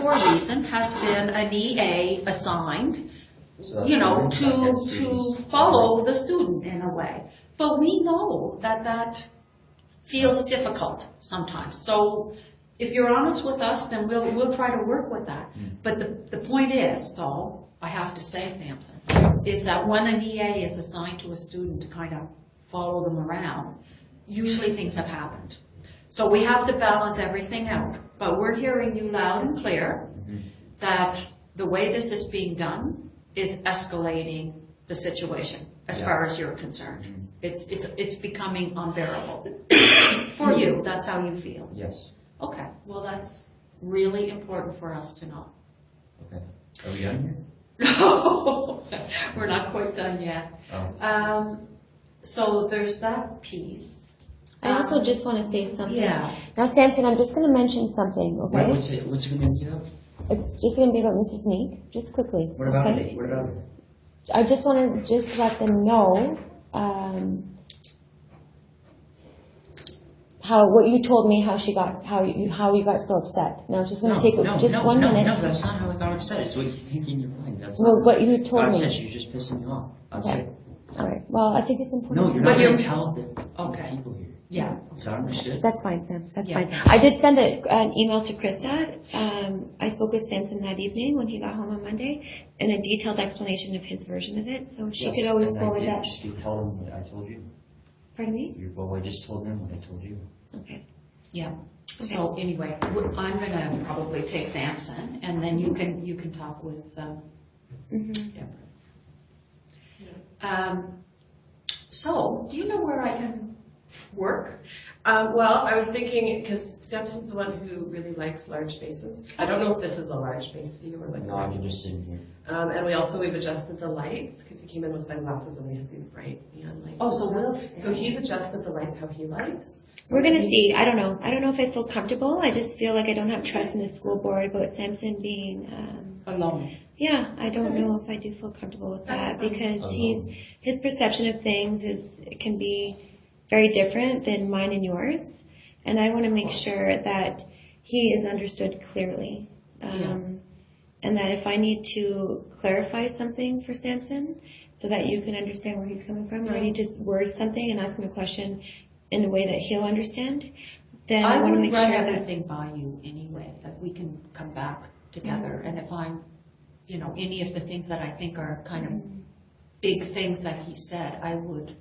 for a reason, has been an EA assigned, So to follow the student in a way. But we know that feels difficult sometimes. So if you're honest with us, then we'll try to work with that. But the point is, though, I have to say, Samson, is that when an EA is assigned to a student to kind of follow them around, usually things have happened. So we have to balance everything out. But we're hearing you loud and clear that the way this is being done is escalating the situation as far as you're concerned. It's becoming unbearable. For you, that's how you feel. Yes. Okay, well that's really important for us to know. Okay. Are we done here? No, we're not quite done yet. Oh. So there's that piece. I also just want to say something. Yeah. Now, Samson, I'm just going to mention something, okay? What's it going to be about? It's just going to be about Mrs. Meek, just quickly. What about okay? it? What about it? I just want to just let them know what you told me, how you got so upset. Now, it's just going to take 1 minute. No, that's not how I got upset. It's what you think in your mind. That's well, not what you told me. You're just pissing me off. That's okay. it. All right. Well, I think it's important. No, you're not going to tell the people here. Yeah. Is that understood? That's fine, Sam. That's fine. I did send an email to Krista. I spoke with Samson that evening when he got home on Monday, and a detailed explanation of his version of it. So she could always forward that. Just tell them what I told you. Pardon me? Well, I just told them what I told you. Okay. Yeah. Okay. So anyway, I'm going to probably take Samson, and then you can talk with Deborah. So, do you know where I can work? Well, I was thinking, because Samson's the one who really likes large spaces. I don't know if this is a large space for you or like. No, I can just sit in here. And we've adjusted the lights, because he came in with sunglasses and we have these bright neon lights. Oh, so he's adjusted the lights how he likes. We're going to see. I don't know. I don't know if I feel comfortable. I just feel like I don't have trust in the school board about Samson being alone. Yeah, I don't know if I do feel comfortable with that because his perception of things can be very different than mine and yours, and I want to make sure that he is understood clearly, and that if I need to clarify something for Samson so that you can understand where he's coming from, or I need to word something and ask him a question in a way that he'll understand, then I want to make sure that everything by you anyway, that we can come back together, and if I'm any of the things that I think are kind of big things that he said, I would.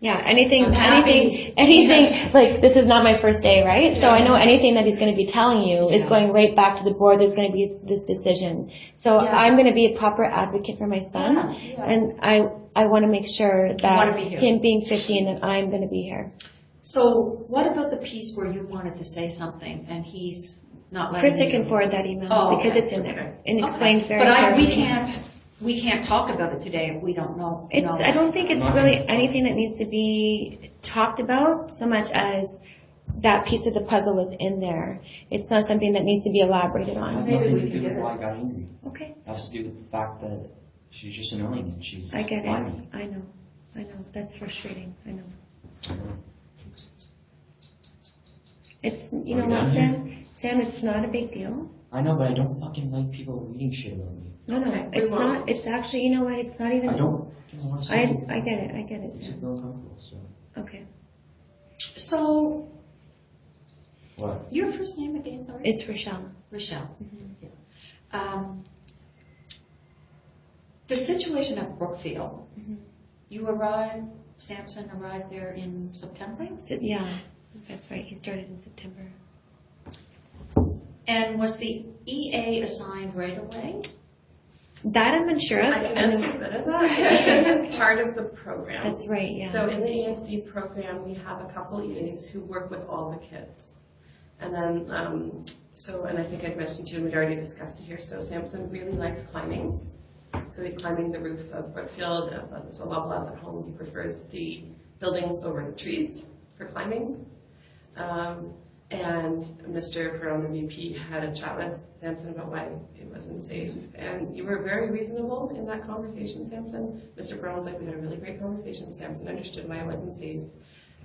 Yeah, anything, yes. Like this is not my first day, right? Yeah. So I know anything that he's going to be telling you is going right back to the board. There's going to be this decision. So I'm going to be a proper advocate for my son, and I want to make sure that him being 15, that I'm going to be here. So what about the piece where you wanted to say something and he's not letting Krista can forward that email because it's in there and explained very clearly. But we can't talk about it today if we don't know. I don't think it's really anything that needs to be talked about so much as that piece of the puzzle is in there. It's not something that needs to be elaborated on. It has nothing to do with why I got angry. Okay. It has to do with the fact that she's just annoying and she's I get lying. it. I know. That's frustrating. I know. It's, you know what, Sam, it's not a big deal. I know, but I don't fucking like people reading shit about me. No, it's not. It's actually, you know what? It's not even. I don't want to say I get it. I get it, Sam. feel uncomfortable, so. Okay. So. What? Your first name again, sorry? It's Rochelle. Rochelle. Mm-hmm. Yeah. The situation at Brookfield, Samson arrived there in September? Yeah, that's right. He started in September. And was the EA assigned right away? That I'm unsure of. I can answer a bit of that. It is part of the program. That's right, yeah. So in the ESD program, we have a couple EAs who work with all the kids. And then, and I think I'd mentioned to you, and we'd already discussed it here, so Samson really likes climbing. So he's climbing the roof of Brookfield. So Loblaws at home, he prefers the buildings over the trees for climbing. And Mr. Perron, the VP, had a chat with Samson about why it wasn't safe. And you were very reasonable in that conversation, Samson. Mr. Perron was like, we had a really great conversation. Samson understood why it wasn't safe.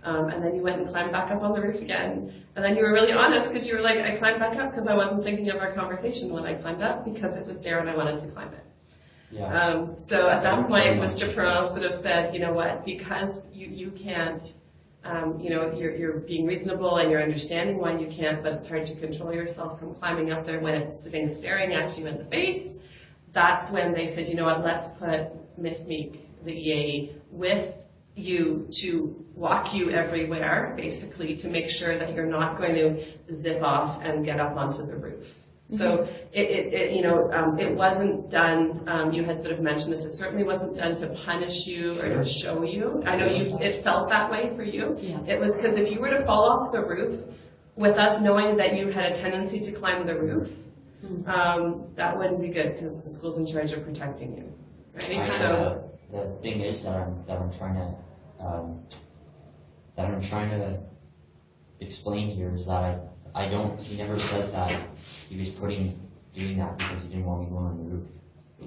And then you went and climbed back up on the roof again. And then you were really honest because you were like, I climbed back up because I wasn't thinking of our conversation when I climbed up because it was there and I wanted to climb it. Yeah. So at that point, Mr. Perron sort of said, you know what, because you can't, you know, you're being reasonable and you're understanding why you can't, but it's hard to control yourself from climbing up there when it's sitting staring at you in the face. That's when they said, you know what, let's put Miss Meek, the EA, with you to walk you everywhere, basically, to make sure that you're not going to zip off and get up onto the roof. So it wasn't done, you had sort of mentioned this, it certainly wasn't done to punish you or to show you. I know it felt that way for you. Yeah. It was because if you were to fall off the roof, with us knowing that you had a tendency to climb the roof, that wouldn't be good because the school's in charge of protecting you. Right? So the thing is that I'm trying to explain here is that he never said that he was doing that because he didn't want me going on the roof.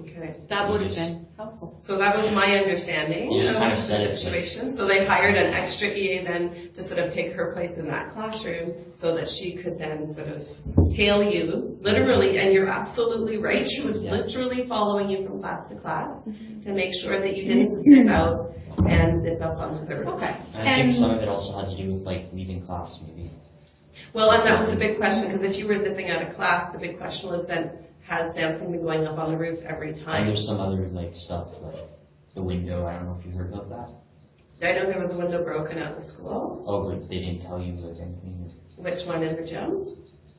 okay. That would have been helpful. So that was my understanding You just kind of of the said it, situation. So they hired an extra EA then to sort of take her place in that classroom so that she could then sort of tail you, literally, and you're absolutely right. She was literally following you from class to class to make sure that you didn't zip out and zip up onto the roof. Okay. And I think some of it also had to do with like leaving class maybe. Well, and that was the big question, because if you were zipping out of class, the big question was then, has Samson been going up on the roof every And time? there's some other like stuff like the window. I don't know if you heard about that. I know there was a window broken at the school. Oh, but they didn't tell you like anything. Which one, in the gym?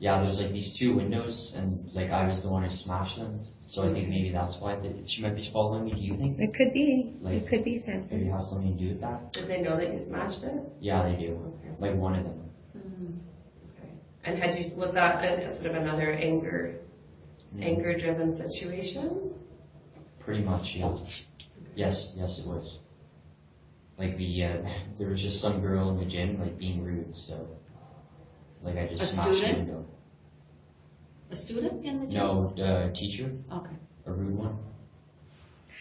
Yeah, there's like these two windows, and like I was the one who smashed them. So I think maybe that's why she might be following me. Do you think? It could be. Like, It could be Maybe Samson. it has something to do with that? Did they know that you smashed it? Yeah, they do. Okay. Like one of them. Okay. And was that a sort of another anger-driven situation? Pretty much, yeah. Yes, it was. Like there was just some girl in the gym like being rude, so like I just A smashed the student? window. A student in the gym? No, the teacher, Okay. a rude one.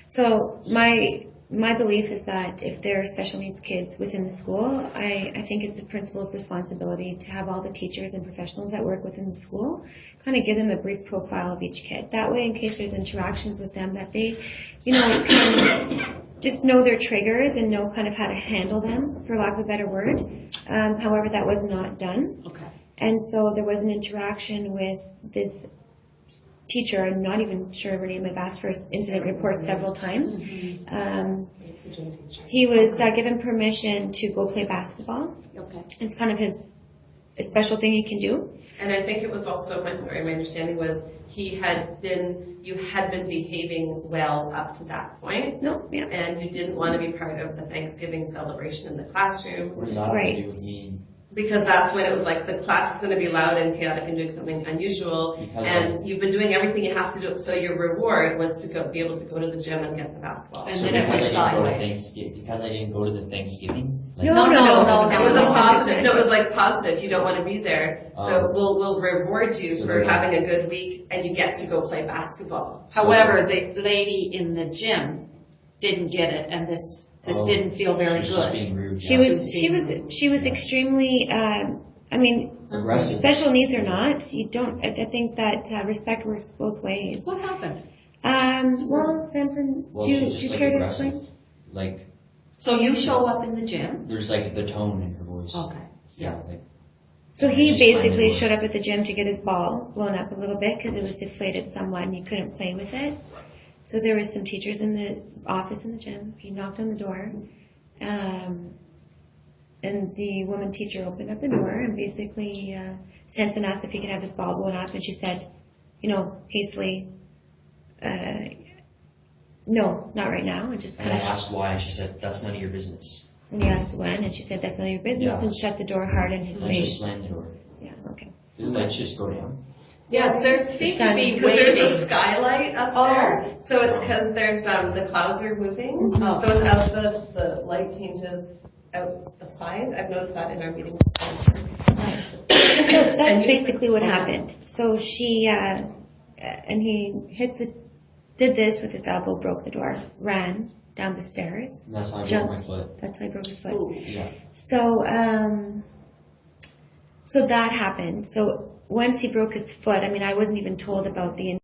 So my belief is that if there are special needs kids within the school, I think it's the principal's responsibility to have all the teachers and professionals that work within the school kind of give them a brief profile of each kid. That way, in case there's interactions with them, that they, can just know their triggers and know kind of how to handle them, for lack of a better word. However, that was not done. Okay. And so there was an interaction with this teacher. I'm not even sure of her name. I've asked for incident reports several times. It's the gym teacher. He was given permission to go play basketball. Okay. It's kind of a special thing he can do. And I think it was also, my understanding was you had been behaving well up to that point. No, yeah. And you didn't want to be part of the Thanksgiving celebration in the classroom. What does That's that have right. to do with me? Because that's when it was like the class is going to be loud and chaotic and doing something unusual, Because and you've been doing everything you have to do. So your reward was to be able to go to the gym and get the basketball. And So then it because went I didn't go to sideways. Thanksgiving, because I didn't go to the Thanksgiving. Like, No. It was a positive. No, it was like positive. You don't want to be there, so we'll reward you So for then- having a good week, and you get to go play basketball. However, the lady in the gym didn't get it, and this didn't feel very She was good. just being rude. She yeah. was extremely. Aggressive. Special needs or not, you don't. I think that respect works both ways. What happened? Well, Samson, Well, do she's you just like care to aggressive. explain? Like So you show up in the gym? there's like the tone in her voice. Okay. Yeah, like. So and he just basically slammed the showed door. up at the gym to get his ball blown up a little bit because it was deflated somewhat and he couldn't play with it. So there was some teachers in the office in the gym. He knocked on the door. And the woman teacher opened up the door and basically Samson asked if he could have his ball blown up and she said, hastily, no, not right now. And just And kind I of, asked why, and she said, "That's none of your business." and he asked when and she said, that's none of your business, Yeah. and shut the door hard in his And I just face. slammed the door. Yeah, okay. The lights just go down. Yes, there seems to be, because there's a skylight up there. So it's because there's, the clouds are moving. Oh. So it's as the light changes outside. I've noticed that in our meetings. So that's And you- basically what happened. So she, and he did this with his elbow, broke the door, ran, down the stairs. And that's how I broke Jumped. my foot. That's how he broke his foot. Ooh. Yeah. So, so that happened. So once he broke his foot, I mean, I wasn't even told about the